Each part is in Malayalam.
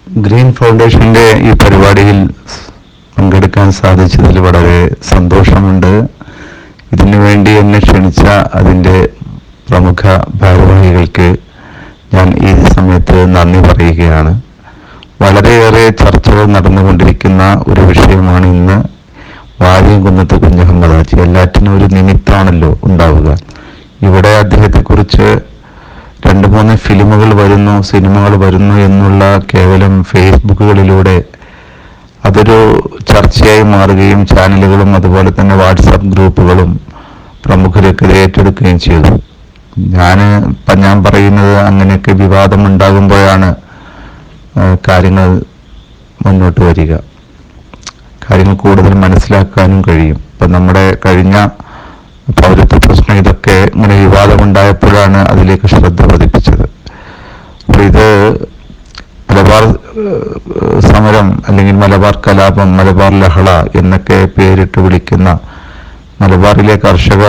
ഗ്രീൻ ഫൗണ്ടേഷന്റെ ഈ പരിപാടിയിൽ പങ്കെടുക്കാൻ സാധിച്ചതിൽ വളരെ സന്തോഷമുണ്ട്. ഇതിനു വേണ്ടി എന്നെ ക്ഷണിച്ച അതിൻ്റെ പ്രമുഖ ഭാരവാഹികൾക്ക് ഞാൻ ഈ സമയത്ത് നന്ദി പറയുകയാണ്. വളരെയേറെ ചർച്ചകൾ നടന്നുകൊണ്ടിരിക്കുന്ന ഒരു വിഷയമാണ് ഇന്ന് വാര്യംകുന്നത്ത് കുഞ്ഞഹമ്മദ് ഹാജി. എല്ലാറ്റിനും ഒരു നിമിത്താണല്ലോ ഉണ്ടാവുക. ഇവിടെ അദ്ദേഹത്തെക്കുറിച്ച് 2-3 ഫിലിമുകൾ വരുന്നു, സിനിമകൾ വരുന്നു എന്നുള്ള കേവലം ഫേസ്ബുക്കുകളിലൂടെ അതൊരു ചർച്ചയായി മാറുകയും ചാനലുകളും അതുപോലെ തന്നെ വാട്സാപ്പ് ഗ്രൂപ്പുകളും പ്രമുഖരൊക്കെ ഏറ്റെടുക്കുകയും ചെയ്തു. ഞാൻ പറയുന്നത് അങ്ങനെയൊക്കെ വിവാദമുണ്ടാകുമ്പോഴാണ് കാര്യങ്ങൾ മുന്നോട്ട് വരിക, കാര്യങ്ങൾ കൂടുതൽ മനസ്സിലാക്കാനും കഴിയും. ഇപ്പം നമ്മുടെ കഴിഞ്ഞ പൗരത്വ പ്രശ്നം ഇതൊക്കെ ഇങ്ങനെ വിവാദമുണ്ടായപ്പോഴാണ് അതിലേക്ക് ശ്രദ്ധ പതിപ്പിച്ചത്. അപ്പോൾ ഇത് മലബാർ സമരം അല്ലെങ്കിൽ മലബാർ കലാപം, മലബാർ ലഹള എന്നൊക്കെ പേരിട്ട് വിളിക്കുന്ന, മലബാറിലെ കർഷക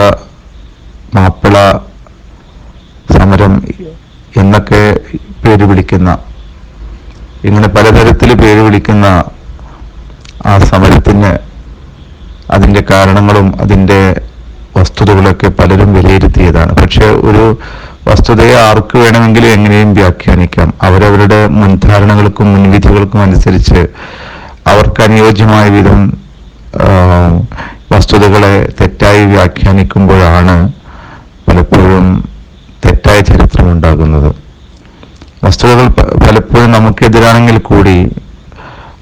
മാപ്പിള സമരം എന്നൊക്കെ പേര് വിളിക്കുന്ന, ഇങ്ങനെ പലതരത്തിൽ പേര് വിളിക്കുന്ന ആ സമരത്തിന് അതിൻ്റെ കാരണങ്ങളും അതിൻ്റെ വസ്തുതകളൊക്കെ പലരും വിലയിരുത്തിയതാണ്. പക്ഷെ ഒരു വസ്തുതയെ ആർക്ക് വേണമെങ്കിലും എങ്ങനെയും വ്യാഖ്യാനിക്കാം. അവരവരുടെ മുൻധാരണകൾക്കും മുൻവിധികൾക്കും അനുസരിച്ച് അവർക്ക് അനുയോജ്യമായ വിധം വസ്തുതകളെ തെറ്റായി വ്യാഖ്യാനിക്കുമ്പോഴാണ് പലപ്പോഴും തെറ്റായ ചരിത്രം ഉണ്ടാകുന്നത്. വസ്തുതകൾ പലപ്പോഴും നമുക്കെതിരാണെങ്കിൽ കൂടി,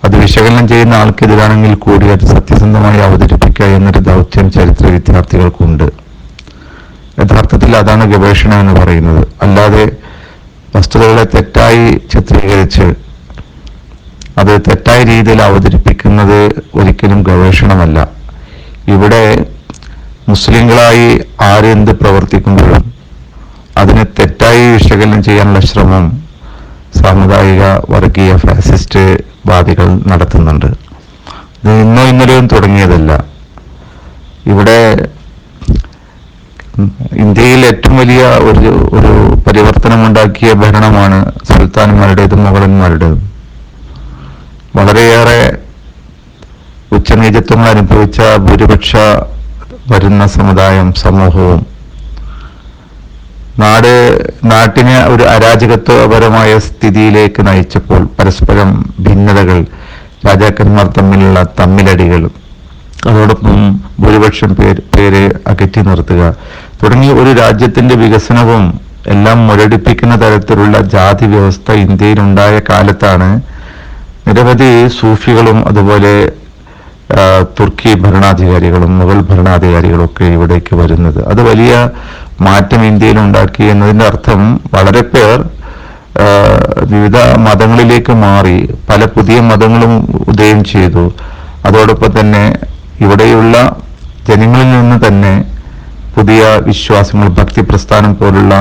അത് വിശകലനം ചെയ്യുന്ന ആൾക്കെതിരാണെങ്കിൽ കൂടി അത് സത്യസന്ധമായി അവതരിപ്പിക്കുക എന്നൊരു ദൗത്യം ചരിത്ര വിദ്യാർത്ഥികൾക്കുണ്ട്. യഥാർത്ഥത്തിൽ അതാണ് ഗവേഷണം എന്ന് പറയുന്നത്. അല്ലാതെ വസ്തുതകളെ തെറ്റായി ചിത്രീകരിച്ച് അത് തെറ്റായ രീതിയിൽ അവതരിപ്പിക്കുന്നത് ഒരിക്കലും ഗവേഷണമല്ല. ഇവിടെ മുസ്ലിങ്ങളായി ആരെന്ത് പ്രവർത്തിക്കുമ്പോഴും അതിനെ തെറ്റായി വിശകലനം ചെയ്യാനുള്ള ശ്രമം സാമുദായിക വർഗീയ ഫാസിസ്റ്റ് വാദികൾ നടത്തുന്നുണ്ട്. ഇത് ഇന്നോ ഇന്നലെയും തുടങ്ങിയതല്ല. ഇവിടെ ഇന്ത്യയിൽ ഏറ്റവും വലിയ ഒരു പരിവർത്തനമുണ്ടാക്കിയ ഭരണമാണ് സുൽത്താൻമാരുടേതും മുഗളന്മാരുടേതും. വളരെയേറെ ഉച്ചനീചത്വങ്ങൾ അനുഭവിച്ച ഭൂരിപക്ഷ വരുന്ന സമുദായം, സമൂഹവും നാട്ടിനെ ഒരു അരാജകത്വപരമായ സ്ഥിതിയിലേക്ക് നയിച്ചപ്പോൾ പരസ്പരം ഭിന്നതകൾ, രാജാക്കന്മാർ തമ്മിലുള്ള തമ്മിലടികൾ, അതോടൊപ്പം ഭൂരിപക്ഷം പേരെ അകറ്റി നിർത്തുക തുടങ്ങി ഒരു രാജ്യത്തിന്റെ വികസനവും എല്ലാം മുരടിപ്പിക്കുന്ന തരത്തിലുള്ള ജാതി വ്യവസ്ഥ ഇന്ത്യയിലുണ്ടായ കാലത്താണ് നിരവധി സൂഫികളും അതുപോലെ തുർക്കി ഭരണാധികാരികളും മുഗൾ ഭരണാധികാരികളും ഒക്കെ ഇവിടേക്ക് വരുന്നത്. അത് വലിയ മാറ്റം ഇന്ത്യയിൽ ഉണ്ടാക്കി എന്നതിൻ്റെ അർത്ഥം വളരെ പേർ വിവിധ മതങ്ങളിലേക്ക് മാറി, പല പുതിയ മതങ്ങളും ഉദയം ചെയ്തു. അതോടൊപ്പം തന്നെ ഇവിടെയുള്ള ജനങ്ങളിൽ നിന്ന് തന്നെ പുതിയ വിശ്വാസങ്ങൾ, ഭക്തി പ്രസ്ഥാനം പോലുള്ള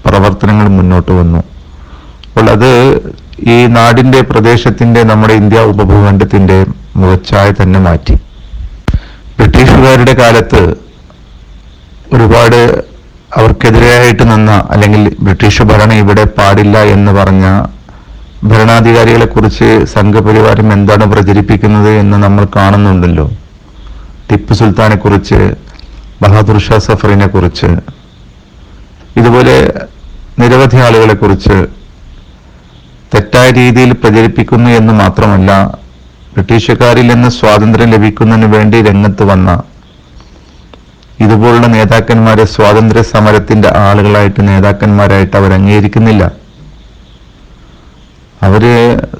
പ്രവർത്തനങ്ങൾ മുന്നോട്ട് വന്നു. അപ്പോൾ അത് ഈ നാടിൻ്റെ പ്രദേശത്തിൻ്റെ, നമ്മുടെ ഇന്ത്യ ഉപഭൂഖണ്ഡത്തിൻ്റെ മുഖച്ഛായ തന്നെ മാറ്റി. ബ്രിട്ടീഷുകാരുടെ കാലത്ത് ഒരുപാട് അവർക്കെതിരെയായിട്ട് നിന്ന, അല്ലെങ്കിൽ ബ്രിട്ടീഷ് ഭരണം ഇവിടെ പാടില്ല എന്ന് പറഞ്ഞ ഭരണാധികാരികളെ കുറിച്ച് സംഘപരിവാരം എന്താണ് പ്രചരിപ്പിക്കുന്നത് എന്ന് നമ്മൾ കാണുന്നുണ്ടല്ലോ. ടിപ്പു സുൽത്താനെ കുറിച്ച്, ബഹാദുർ ഷാ സഫറിനെ കുറിച്ച്, ഇതുപോലെ നിരവധി ആളുകളെ കുറിച്ച് തെറ്റായ രീതിയിൽ പ്രചരിപ്പിക്കുന്നു എന്ന് മാത്രമല്ല, ബ്രിട്ടീഷുകാരിൽ നിന്ന് സ്വാതന്ത്ര്യം ലഭിക്കുന്നതിന് വേണ്ടി രംഗത്ത് വന്ന ഇതുപോലുള്ള നേതാക്കന്മാരെ സ്വാതന്ത്ര്യ സമരത്തിന്റെ ആളുകളായിട്ട്, നേതാക്കന്മാരായിട്ട് അവർ അംഗീകരിക്കുന്നില്ല. അവര്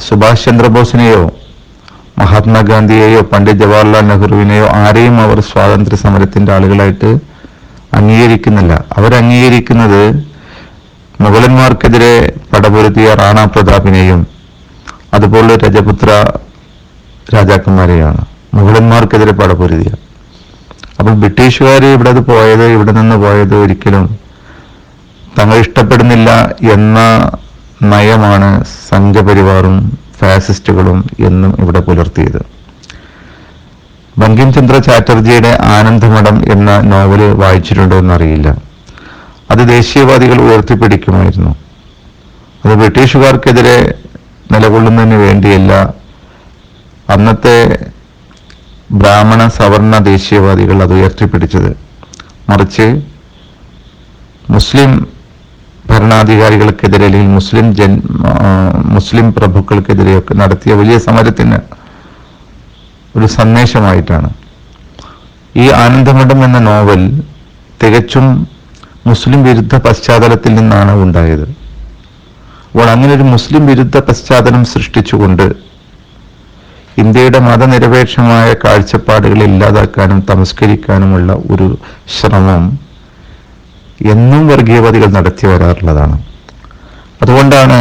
സുഭാഷ് ചന്ദ്രബോസിനെയോ മഹാത്മാഗാന്ധിയെയോ പണ്ഡിറ്റ് ജവഹർലാൽ നെഹ്റുവിനെയോ ആരെയും അവർ സ്വാതന്ത്ര്യ സമരത്തിന്റെ ആളുകളായിട്ട് അംഗീകരിക്കുന്നില്ല. അവരംഗീകരിക്കുന്നത് മുഗളന്മാർക്കെതിരെ പടപൊരുത്തിയ റാണാ പ്രതാപിനെയും അതുപോലെ രജപുത്ര രാജാക്കന്മാരെയാണ്, മുഗളന്മാർക്കെതിരെ പടപൊരുതിയ. അപ്പോൾ ബ്രിട്ടീഷുകാർ ഇവിടെ നിന്ന് പോയത് ഒരിക്കലും തങ്ങൾ ഇഷ്ടപ്പെടുന്നില്ല എന്ന നയമാണ് സംഘപരിവാറും ഫാസിസ്റ്റുകളും എന്നും ഇവിടെ പുലർത്തിയത്. ബങ്കിം ചന്ദ്ര ചാറ്റർജിയുടെ ആനന്ദമഠം എന്ന നോവല് വായിച്ചിട്ടുണ്ടോ എന്നറിയില്ല. അത് ദേശീയവാദികൾ ഉയർത്തിപ്പിടിക്കുമായിരുന്നു. അത് ബ്രിട്ടീഷുകാർക്കെതിരെ നിലകൊള്ളുന്നതിന് വേണ്ടിയല്ല അന്നത്തെ ബ്രാഹ്മണ സവർണ ദേശീയവാദികൾ അത് ഉയർത്തിപ്പിടിച്ചത്. മറിച്ച് മുസ്ലിം ഭരണാധികാരികൾക്കെതിരെ അല്ലെങ്കിൽ മുസ്ലിം പ്രഭുക്കൾക്കെതിരെയൊക്കെ നടത്തിയ വലിയ സമരത്തിന് ഒരു സന്ദേശമായിട്ടാണ്. ഈ ആനന്ദമഠം എന്ന നോവൽ തികച്ചും മുസ്ലിം വിരുദ്ധ പശ്ചാത്തലത്തിൽ നിന്നാണ് ഉണ്ടായത്. അപ്പോൾ അങ്ങനെ ഒരു മുസ്ലിം വിരുദ്ധ പശ്ചാത്തലം സൃഷ്ടിച്ചുകൊണ്ട് ഇന്ത്യയുടെ മതനിരപേക്ഷമായ കാഴ്ചപ്പാടുകളെ ഇല്ലാതാക്കാനും തമസ്കരിക്കാനുമുള്ള ഒരു ശ്രമം എന്നും വർഗീയവാദികൾ നടത്തി വരാറുള്ളതാണ്. അതുകൊണ്ടാണ്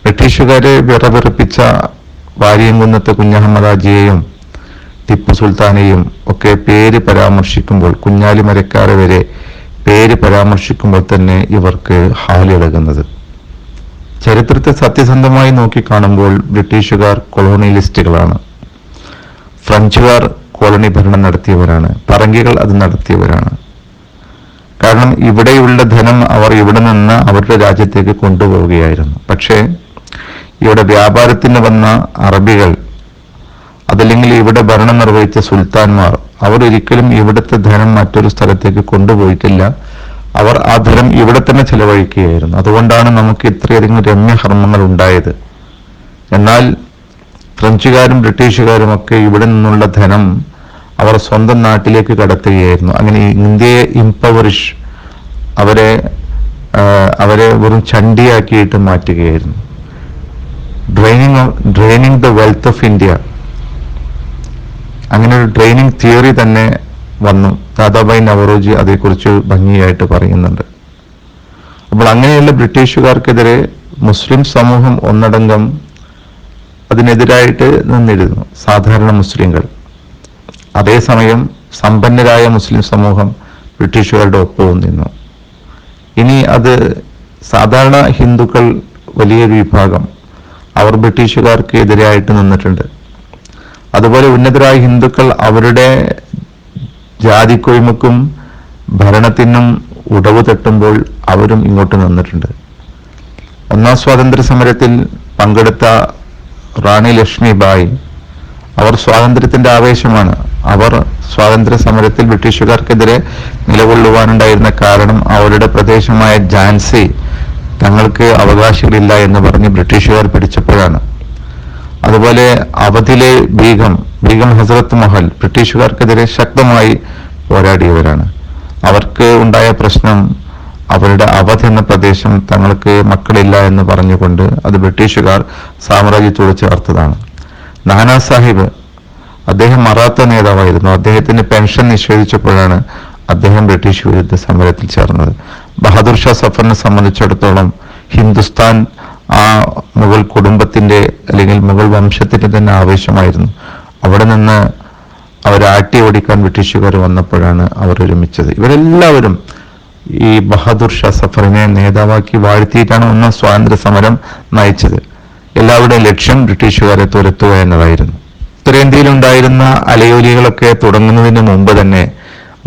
ബ്രിട്ടീഷുകാരെ വിറവിറപ്പിച്ച വാര്യംകുന്നത്തെ കുഞ്ഞഹമ്മദാജിയെയും ടിപ്പു സുൽത്താനെയും ഒക്കെ പേര് പരാമർശിക്കുമ്പോൾ, കുഞ്ഞാലി മരക്കാരെ വരെ പേര് പരാമർശിക്കുമ്പോൾ തന്നെ ഇവർക്ക് ഹാലിളകുന്നത്. ചരിത്രത്തെ സത്യസന്ധമായി നോക്കിക്കാണുമ്പോൾ ബ്രിട്ടീഷുകാർ കൊളോണിയലിസ്റ്റുകളാണ്, ഫ്രഞ്ചുകാർ കോളനി ഭരണം നടത്തിയവരാണ്, പറങ്കികൾ അത് നടത്തിയവരാണ്. കാരണം ഇവിടെയുള്ള ധനം അവർ ഇവിടെ നിന്ന് അവരുടെ രാജ്യത്തേക്ക് കൊണ്ടുപോവുകയായിരുന്നു. പക്ഷേ ഇവിടെ വ്യാപാരത്തിന് വന്ന അറബികൾ, അതല്ലെങ്കിൽ ഇവിടെ ഭരണം നിർവഹിച്ച സുൽത്താൻമാർ, അവർ ഒരിക്കലും ഇവിടുത്തെ ധനം മറ്റൊരു സ്ഥലത്തേക്ക് കൊണ്ടുപോയിട്ടില്ല. അവർ ആ ധനം ഇവിടെ തന്നെ ചെലവഴിക്കുകയായിരുന്നു. അതുകൊണ്ടാണ് നമുക്ക് ഇത്രയധികം രമ്യഹർമ്മങ്ങൾ ഉണ്ടായത്. എന്നാൽ ഫ്രഞ്ചുകാരും ബ്രിട്ടീഷുകാരും ഒക്കെ ഇവിടെ നിന്നുള്ള ധനം അവർ സ്വന്തം നാട്ടിലേക്ക് കടത്തുകയായിരുന്നു. അങ്ങനെ ഇന്ത്യയെ ഇംപവറിഷ്, അവരെ വെറും ചണ്ടിയാക്കിയിട്ട് മാറ്റുകയായിരുന്നു. Draining the wealth of India, അങ്ങനെ ഒരു ഡ്രെയിനിങ് തിയറി തന്നെ വന്നു. ദാദാഭായ് നവറോജി അതേക്കുറിച്ച് ഭംഗിയായിട്ട് പറയുന്നുണ്ട്. അപ്പോൾ അങ്ങനെയുള്ള ബ്രിട്ടീഷുകാർക്കെതിരെ മുസ്ലിം സമൂഹം ഒന്നടങ്കം അതിനെതിരായിട്ട് നിന്നിരുന്നു, സാധാരണ മുസ്ലിങ്ങൾ. അതേസമയം സമ്പന്നരായ മുസ്ലിം സമൂഹം ബ്രിട്ടീഷുകാരുടെ ഒപ്പവും നിന്നു. ഇനി അത് സാധാരണ ഹിന്ദുക്കൾ, വലിയൊരു വിഭാഗം, അവർ ബ്രിട്ടീഷുകാർക്ക് എതിരായിട്ട് നിന്നിട്ടുണ്ട്. അതുപോലെ ഉന്നതരായ ഹിന്ദുക്കൾ അവരുടെ ജാതിക്കൊയ്മക്കും ഭരണത്തിനും ഉടവ് തട്ടുമ്പോൾ അവരും ഇങ്ങോട്ട് നിന്നിട്ടുണ്ട്. ഒന്നാം സ്വാതന്ത്ര്യ സമരത്തിൽ പങ്കെടുത്ത റാണി ലക്ഷ്മിബായി, അവർ സ്വാതന്ത്ര്യത്തിന്റെ ആവേശമാണ്. അവർ സ്വാതന്ത്ര്യ സമരത്തിൽ ബ്രിട്ടീഷുകാർക്കെതിരെ നിലകൊള്ളുവാനുണ്ടായിരുന്ന കാരണം അവരുടെ പ്രദേശമായ ഝാൻസി തങ്ങൾക്ക് അവകാശങ്ങളില്ല എന്ന് പറഞ്ഞ് ബ്രിട്ടീഷുകാർ പിടിച്ചപ്പോഴാണ്. അതുപോലെ അവധിലെ ബീഗം ഹസ്രത്ത് മഹൽ ബ്രിട്ടീഷുകാർക്കെതിരെ ശക്തമായി പോരാടിയവരാണ്. അവർക്ക് ഉണ്ടായ പ്രശ്നം, അവരുടെ അവധ് എന്ന പ്രദേശം തങ്ങൾക്ക് മക്കളില്ല എന്ന് പറഞ്ഞുകൊണ്ട് അത് ബ്രിട്ടീഷുകാർ സാമ്രാജ്യത്തോട് ചേർത്തതാണ്. നാനാ സാഹിബ്, അദ്ദേഹം മറാത്ത നേതാവായിരുന്നു. അദ്ദേഹത്തിന് പെൻഷൻ നിഷേധിച്ചപ്പോഴാണ് അദ്ദേഹം ബ്രിട്ടീഷ് വിരുദ്ധ സമരത്തിൽ ചേർന്നത്. ബഹാദൂർ ഷാ സഫറിനെ സംബന്ധിച്ചിടത്തോളം ഹിന്ദുസ്ഥാൻ ആ മുഗൾ കുടുംബത്തിന്റെ അല്ലെങ്കിൽ മുഗൾ വംശത്തിന്റെ തന്നെ ആവേശമായിരുന്നു. അവിടെ നിന്ന് അവരെ ആട്ടി ഓടിക്കാൻ ബ്രിട്ടീഷുകാർ വന്നപ്പോഴാണ് അവർ ഒരുമിച്ചത്. ഇവരെല്ലാവരും ഈ ബഹാദൂർ ഷാ സഫറിനെ നേതാവാക്കി വാഴ്ത്തിയിട്ടാണ് ഒന്നാം സ്വാതന്ത്ര്യ സമരം നയിച്ചത്. എല്ലാവരുടെയും ലക്ഷ്യം ബ്രിട്ടീഷുകാരെ തുരത്തുക എന്നതായിരുന്നു. ഉത്തരേന്ത്യയിലുണ്ടായിരുന്ന അലയോലികളൊക്കെ തുടങ്ങുന്നതിന് മുമ്പ് തന്നെ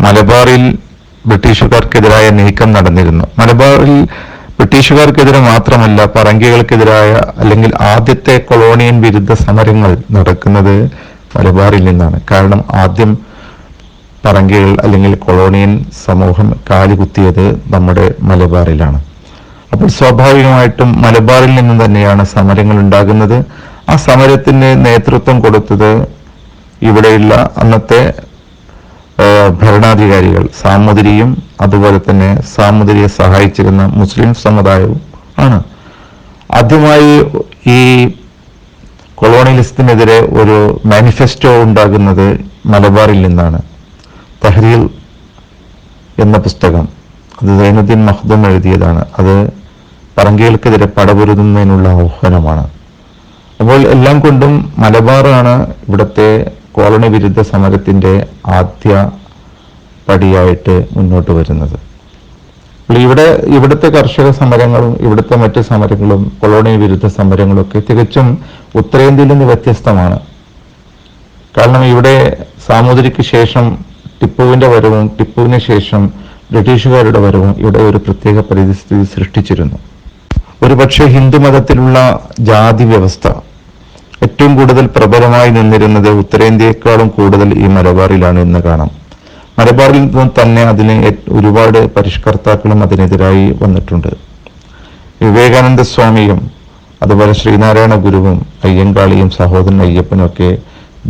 മലബാറിൽ ബ്രിട്ടീഷുകാർക്കെതിരായ നീക്കം നടന്നിരുന്നു. മലബാറിൽ ബ്രിട്ടീഷുകാർക്കെതിരെ മാത്രമല്ല, പറങ്കികൾക്കെതിരായ അല്ലെങ്കിൽ ആദ്യത്തെ കൊളോണിയൻ വിരുദ്ധ സമരങ്ങൾ നടക്കുന്നത് മലബാറിൽ നിന്നാണ്. കാരണം ആദ്യം പറങ്കികൾ അല്ലെങ്കിൽ കൊളോണിയൻ സമൂഹം കാലുകുത്തിയത് നമ്മുടെ മലബാറിലാണ്. അപ്പോൾ സ്വാഭാവികമായിട്ടും മലബാറിൽ നിന്ന് തന്നെയാണ് സമരങ്ങൾ ഉണ്ടാകുന്നത്. ആ സമരത്തിന് നേതൃത്വം കൊടുത്തത് ഇവിടെയുള്ള അന്നത്തെ ഭരണാധികാരികൾ, സാമൂതിരിയും അതുപോലെ തന്നെ സാമൂതിരിയെ സഹായിച്ചിരുന്ന മുസ്ലിം സമുദായവും ആണ്. ആദ്യമായി ഈ കൊളോണിയലിസത്തിനെതിരെ ഒരു മാനിഫെസ്റ്റോ ഉണ്ടാകുന്നത് മലബാറിൽ നിന്നാണ്. തഹ്രീർ എന്ന പുസ്തകം, അത് സൈനുദ്ദീൻ മഖ്ദൂം എഴുതിയതാണ്. അത് പറങ്കികൾക്കെതിരെ പടപൊരുതുന്നതിനുള്ള ആഹ്വാനമാണ്. അപ്പോൾ എല്ലാം കൊണ്ടും മലബാറാണ് ഇവിടുത്തെ കോളനി വിരുദ്ധ സമരത്തിന്റെ ആദ്യ പടിയായിട്ട് മുന്നോട്ട് വരുന്നത്. ഇവിടുത്തെ കർഷക സമരങ്ങളും ഇവിടുത്തെ മറ്റ് സമരങ്ങളും കൊളോണിയൽ വിരുദ്ധ സമരങ്ങളും ഒക്കെ തികച്ചും ഉത്തരേന്ത്യയിൽ നിന്ന് വ്യത്യസ്തമാണ്. കാരണം ഇവിടെ സാമൂതിരിക്ക് ശേഷം ടിപ്പുവിന്റെ വരവും ടിപ്പുവിന് ശേഷം ബ്രിട്ടീഷുകാരുടെ വരവും ഇവിടെ ഒരു പ്രത്യേക പരിസ്ഥിതി സൃഷ്ടിച്ചിരുന്നു. ഒരുപക്ഷെ ഹിന്ദുമതത്തിലുള്ള ജാതി വ്യവസ്ഥ ഏറ്റവും കൂടുതൽ പ്രബലമായി നിന്നിരുന്നത് ഉത്തരേന്ത്യയെക്കാളും കൂടുതൽ ഈ മലബാറിലാണ് എന്ന് കാണാം. മലബാറിൽ നിന്ന് തന്നെ അതിന് ഒരുപാട് പരിഷ്കർത്താക്കളും അതിനെതിരായി വന്നിട്ടുണ്ട്. വിവേകാനന്ദ സ്വാമിയും അതുപോലെ ശ്രീനാരായണ ഗുരുവും അയ്യങ്കാളിയും സഹോദരൻ അയ്യപ്പനും ഒക്കെ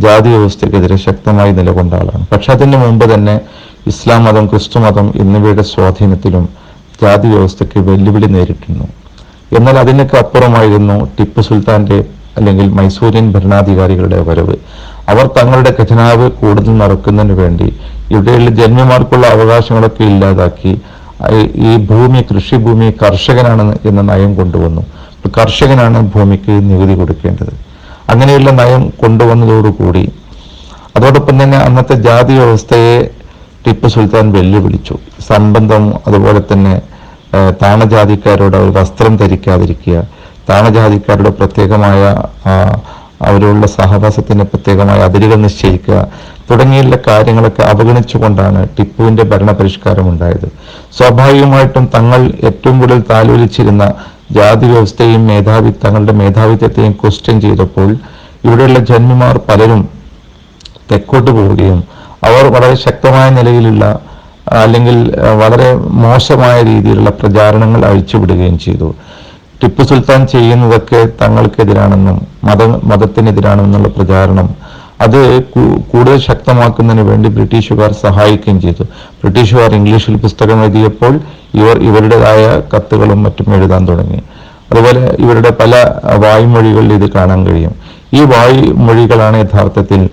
ജാതി വ്യവസ്ഥയ്ക്കെതിരെ ശക്തമായി നിലകൊണ്ട ആളാണ്. പക്ഷെ അതിന് മുമ്പ് തന്നെ ഇസ്ലാം മതം, ക്രിസ്തു മതം എന്നിവയുടെ സ്വാധീനത്തിലും ജാതി വ്യവസ്ഥയ്ക്ക് വെല്ലുവിളി നേരിട്ടിരുന്നു. എന്നാൽ അതിനൊക്കെ അപ്പുറമായിരുന്നു ടിപ്പു സുൽത്താന്റെ അല്ലെങ്കിൽ മൈസൂരിയൻ ഭരണാധികാരികളുടെ വരവ്. അവർ തങ്ങളുടെ ഖജനാവ് കൂടുതൽ നിറക്കുന്നതിന് വേണ്ടി ഇവിടെയുള്ള ജന്മിമാർക്കുള്ള അവകാശങ്ങളൊക്കെ ഇല്ലാതാക്കി ഈ ഭൂമി, കൃഷിഭൂമി കർഷകനാണ് എന്ന നയം കൊണ്ടുവന്നു. കർഷകനാണ് ഭൂമിക്ക് നികുതി കൊടുക്കേണ്ടത്. അങ്ങനെയുള്ള നയം കൊണ്ടുവന്നതോടുകൂടി അതോടൊപ്പം തന്നെ അന്നത്തെ ജാതി വ്യവസ്ഥയെ ടിപ്പു സുൽത്താൻ വെല്ലുവിളിച്ചു. സംബന്ധം, അതുപോലെ തന്നെ താണജാതിക്കാരോട് വസ്ത്രം ധരിക്കാതിരിക്കുക, താണജാതിക്കാരുടെ പ്രത്യേകമായ അവരുള്ള സഹവാസത്തിന് പ്രത്യേകമായ അതിരുകൾ നിശ്ചയിക്കുക തുടങ്ങിയുള്ള കാര്യങ്ങളൊക്കെ അവഗണിച്ചുകൊണ്ടാണ് ടിപ്പുവിന്റെ ഭരണപരിഷ്കാരം ഉണ്ടായത്. സ്വാഭാവികമായിട്ടും തങ്ങൾ ഏറ്റവും കൂടുതൽ താലോലിച്ചിരുന്ന ജാതി വ്യവസ്ഥയും തങ്ങളുടെ മേധാവിത്വത്തെയും ക്വസ്റ്റ്യൻ ചെയ്തപ്പോൾ ഇവിടെയുള്ള ജന്മിമാർ പലരും തെക്കോട്ട് പോവുകയും അവർ വളരെ ശക്തമായ നിലയിലുള്ള അല്ലെങ്കിൽ വളരെ മോശമായ രീതിയിലുള്ള പ്രചാരണങ്ങൾ അഴിച്ചുവിടുകയും ചെയ്തു. ടിപ്പു സുൽത്താൻ ചെയ്യുന്നതൊക്കെ തങ്ങൾക്കെതിരാണെന്നും മതത്തിനെതിരാണെന്നുള്ള പ്രചാരണം അത് കൂടുതൽ ശക്തമാക്കുന്നതിന് വേണ്ടി ബ്രിട്ടീഷുകാർ സഹായിക്കുകയും ചെയ്തു. ബ്രിട്ടീഷുകാർ ഇംഗ്ലീഷിൽ പുസ്തകം എഴുതിയപ്പോൾ ഇവരുടേതായ കത്തുകളും മറ്റും എഴുതാൻ തുടങ്ങി. അതുപോലെ ഇവരുടെ പല വായ്മൊഴികളിൽ ഇത് കാണാൻ കഴിയും. ഈ വായ്മൊഴികളാണ് യഥാർത്ഥത്തിൽ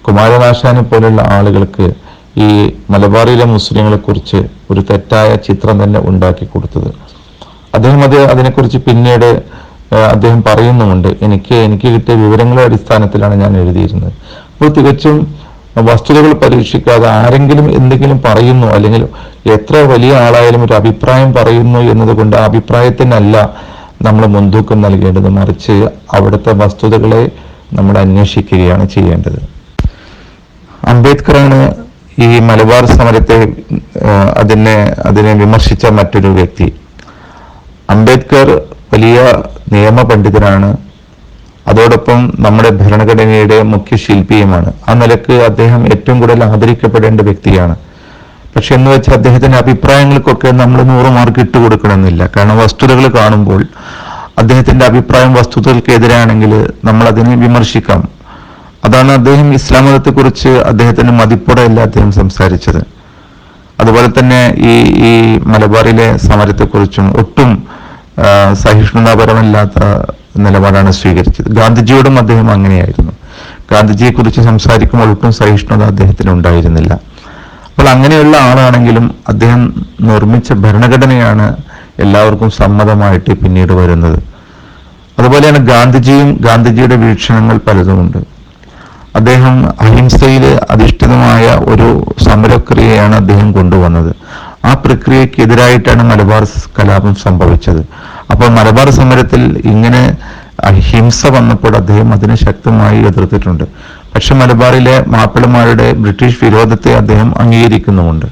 കുമാരനാശാനെ പോലുള്ള ആളുകൾക്ക് ഈ മലബാറിലെ മുസ്ലിങ്ങളെ കുറിച്ച് ഒരു തെറ്റായ ചിത്രം തന്നെ ഉണ്ടാക്കി കൊടുത്തത്. അദ്ദേഹം അതിനെക്കുറിച്ച് പിന്നീട് അദ്ദേഹം പറയുന്നുമുണ്ട്, എനിക്ക് കിട്ടിയ വിവരങ്ങളുടെ അടിസ്ഥാനത്തിലാണ് ഞാൻ എഴുതിയിരുന്നത്. അപ്പോൾ തികച്ചും വസ്തുതകൾ പരീക്ഷിക്കാതെ ആരെങ്കിലും എന്തെങ്കിലും പറയുന്നു, അല്ലെങ്കിൽ എത്ര വലിയ ആളായാലും ഒരു അഭിപ്രായം പറയുന്നു എന്നതുകൊണ്ട് ആ അഭിപ്രായത്തിനല്ല നമ്മൾ മുൻതൂക്കം നൽകേണ്ടത്, മറിച്ച് അവിടുത്തെ വസ്തുതകളെ നമ്മൾ അന്വേഷിക്കുകയാണ് ചെയ്യേണ്ടത്. അംബേദ്കറാണ് ഈ മലബാർ സമരത്തെ അതിനെ വിമർശിച്ച മറ്റൊരു വ്യക്തി. അംബേദ്കർ വലിയ നിയമപണ്ഡിതനാണ്, അതോടൊപ്പം നമ്മുടെ ഭരണഘടനയുടെ മുഖ്യ ശില്പിയുമാണ്. ആ നിലക്ക് അദ്ദേഹം ഏറ്റവും കൂടുതൽ ആദരിക്കപ്പെടേണ്ട വ്യക്തിയാണ്. പക്ഷെ എന്ന് വെച്ചാൽ അദ്ദേഹത്തിന്റെ അഭിപ്രായങ്ങൾക്കൊക്കെ നമ്മൾ 100 മാർക്ക് ഇട്ടുകൊടുക്കണമെന്നില്ല. കാരണം വസ്തുതകൾ കാണുമ്പോൾ അദ്ദേഹത്തിന്റെ അഭിപ്രായം വസ്തുതകൾക്കെതിരാണെങ്കിൽ നമ്മൾ അതിനെ വിമർശിക്കാം. അതാണ് അദ്ദേഹം ഇസ്ലാം മതത്തെക്കുറിച്ച് അദ്ദേഹത്തിന്റെ മതിപ്പോടെയല്ല അദ്ദേഹം സംസാരിച്ചത്. അതുപോലെ തന്നെ ഈ മലബാറിലെ സമരത്തെക്കുറിച്ചും ഒട്ടും സഹിഷ്ണുതാപരമല്ലാത്ത നിലപാടാണ് സ്വീകരിച്ചത്. ഗാന്ധിജിയോടും അദ്ദേഹം അങ്ങനെയായിരുന്നു. ഗാന്ധിജിയെ കുറിച്ച് സംസാരിക്കുമ്പോൾ ഒട്ടും സഹിഷ്ണുത അദ്ദേഹത്തിന് ഉണ്ടായിരുന്നില്ല. അപ്പോൾ അങ്ങനെയുള്ള ആളാണെങ്കിലും അദ്ദേഹം നിർമ്മിച്ച ഭരണഘടനയാണ് എല്ലാവർക്കും സമ്മതമായിട്ട് പിന്നീട് വരുന്നത്. അതുപോലെയാണ് ഗാന്ധിജിയുടെ വീക്ഷണങ്ങൾ പലതുമുണ്ട്. അദ്ദേഹം അഹിംസയിൽ അധിഷ്ഠിതമായ ഒരു സമരക്രിയയാണ് അദ്ദേഹം കൊണ്ടുവന്നത്. ആ പ്രക്രിയക്കെതിരായിട്ടാണ് മലബാർ കലാപം സംഭവിച്ചത്. അപ്പോൾ മലബാർ സമരത്തിൽ ഇങ്ങനെ ഹിംസ വന്നപ്പോൾ അദ്ദേഹം അതിനെ ശക്തമായി എതിർത്തിട്ടുണ്ട്. പക്ഷെ മലബാറിലെ മാപ്പിളമാരുടെ ബ്രിട്ടീഷ് വിരോധത്തെ അദ്ദേഹം അംഗീകരിക്കുന്നുമുണ്ട്.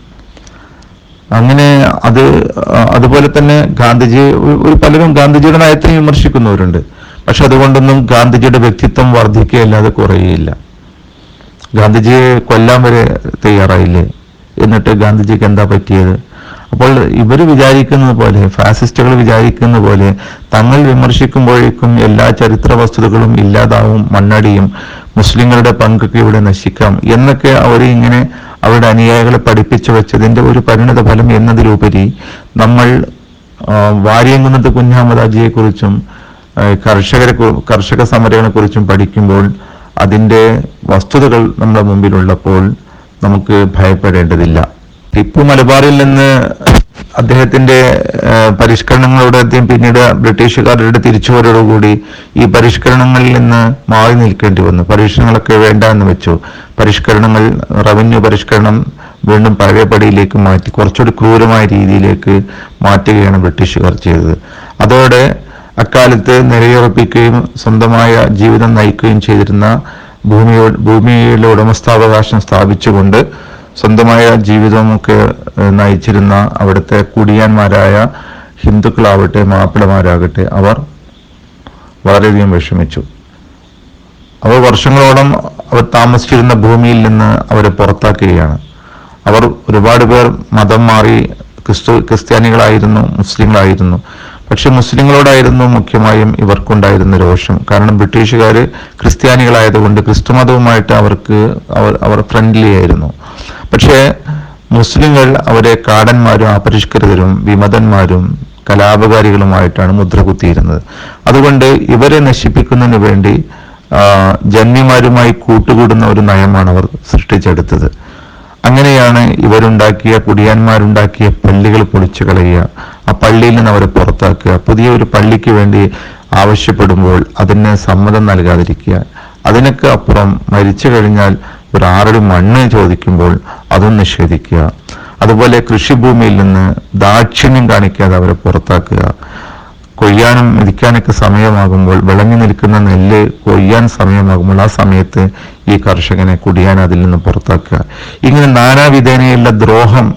അങ്ങനെ അതുപോലെ തന്നെ പലരും ഗാന്ധിജിയുടെ നയത്തെ വിമർശിക്കുന്നവരുണ്ട്. പക്ഷെ അതുകൊണ്ടൊന്നും ഗാന്ധിജിയുടെ വ്യക്തിത്വം വർദ്ധിക്കുകയല്ലാതെ കുറയുകയില്ല. ഗാന്ധിജിയെ കൊല്ലാൻ വരെ തയ്യാറായില്ലേ? എന്നിട്ട് ഗാന്ധിജിക്ക് എന്താ പറ്റിയത്? അപ്പോൾ ഇവർ വിചാരിക്കുന്നത് പോലെ, ഫാസിസ്റ്റുകൾ വിചാരിക്കുന്ന പോലെ തങ്ങൾ വിമർശിക്കുമ്പോഴേക്കും എല്ലാ ചരിത്ര വസ്തുതകളും ഇല്ലാതാവും, മണ്ണടിയും, മുസ്ലിങ്ങളുടെ പങ്കൊക്കെ ഇവിടെ നശിക്കാം എന്നൊക്കെ അവർ ഇങ്ങനെ അവരുടെ അനുയായികളെ പഠിപ്പിച്ചു വെച്ചതിന്റെ ഒരു പരിണിത ഫലം എന്നതിലുപരി നമ്മൾ വാര്യംകുന്നത്ത് കുഞ്ഞഹമ്മദാജിയെ കുറിച്ചും കർഷക സമരങ്ങളെ കുറിച്ചും പഠിക്കുമ്പോൾ അതിന്റെ വസ്തുതകൾ നമ്മുടെ മുമ്പിലുള്ളപ്പോൾ നമുക്ക് ഭയപ്പെടേണ്ടതില്ല. ടിപ്പു മലബാറിൽ നിന്ന് അദ്ദേഹത്തിന്റെ പരിഷ്കരണങ്ങളോട് അദ്ദേഹം പിന്നീട് ബ്രിട്ടീഷുകാരുടെ തിരിച്ചുവരവോടുകൂടി ഈ പരിഷ്കരണങ്ങളിൽ നിന്ന് മാറി നിൽക്കേണ്ടി വന്നു. പരിഷ്കരണങ്ങളൊക്കെ വേണ്ട എന്ന് വെച്ചു. റവന്യൂ പരിഷ്കരണം വീണ്ടും പഴയപടിയിലേക്ക് മാറ്റി കുറച്ചുകൂടി ക്രൂരമായ രീതിയിലേക്ക് മാറ്റുകയാണ് ബ്രിട്ടീഷുകാർ ചെയ്തത്. അതോടെ അക്കാലത്ത് നിലയുറപ്പിക്കുകയും സ്വന്തമായ ജീവിതം നയിക്കുകയും ചെയ്തിരുന്ന ഭൂമിയുടെ ഉടമസ്ഥാവകാശം സ്ഥാപിച്ചുകൊണ്ട് സ്വന്തമായ ജീവിതമൊക്കെ നയിച്ചിരുന്ന അവിടുത്തെ കുടിയാന്മാരായ ഹിന്ദുക്കളാവട്ടെ മാപ്പിളമാരാകട്ടെ അവർ വളരെയധികം വിഷമിച്ചു. അവർ വർഷങ്ങളോളം അവർ താമസിച്ചിരുന്ന ഭൂമിയിൽ നിന്ന് അവരെ പുറത്താക്കുകയാണ്. അവർ ഒരുപാട് പേർ മതം മാറി ക്രിസ്ത്യാനികളായിരുന്നു, മുസ്ലിങ്ങളായിരുന്നു. പക്ഷെ മുസ്ലിങ്ങളോടായിരുന്നു മുഖ്യമായും ഇവർക്കുണ്ടായിരുന്ന രോഷം. കാരണം ബ്രിട്ടീഷുകാർ ക്രിസ്ത്യാനികളായതുകൊണ്ട് ക്രിസ്തുമതവുമായിട്ട് അവർ ഫ്രണ്ട്ലി ആയിരുന്നു. പക്ഷേ മുസ്ലിങ്ങൾ അവരെ കാടന്മാരും അപരിഷ്കൃതരും വിമതന്മാരും കലാപകാരികളുമായിട്ടാണ് മുദ്ര കുത്തിയിരുന്നത്. അതുകൊണ്ട് ഇവരെ നശിപ്പിക്കുന്നതിന് വേണ്ടി ജന്മിമാരുമായി കൂട്ടുകൂടുന്ന ഒരു നയമാണ് അവർ സൃഷ്ടിച്ചെടുത്തത്. അങ്ങനെയാണ് ഇവരുണ്ടാക്കിയ കുടിയാന്മാരുണ്ടാക്കിയ പള്ളികൾ പൊളിച്ചു കളയുക, ആ പള്ളിയിൽ നിന്ന് അവരെ പുറത്താക്കുക, പുതിയ ഒരു പള്ളിക്ക് വേണ്ടി ആവശ്യപ്പെടുമ്പോൾ അതിന് സമ്മതം നൽകാതിരിക്കുക, അതിനൊക്കെ അപ്പുറം മരിച്ചു കഴിഞ്ഞാൽ ഒരു ആറടി മണ്ണ് ചോദിക്കുമ്പോൾ അതും നിഷേധിക്കുക, അതുപോലെ കൃഷിഭൂമിയിൽ നിന്ന് ദാക്ഷിണ്യം കാണിക്കാതെ അവരെ പുറത്താക്കുക, കൊയ്യാനും മെതിക്കാനൊക്കെ സമയമാകുമ്പോൾ വിളഞ്ഞു നിൽക്കുന്ന നെല്ല് കൊയ്യാൻ സമയമാകുമ്പോൾ ആ സമയത്ത് ഈ കർഷകനെ കുടിയാൻ അതിൽ നിന്ന് പുറത്താക്കുക. ഇങ്ങനെ നാനാവിധേനയുള്ള ദ്രോഹം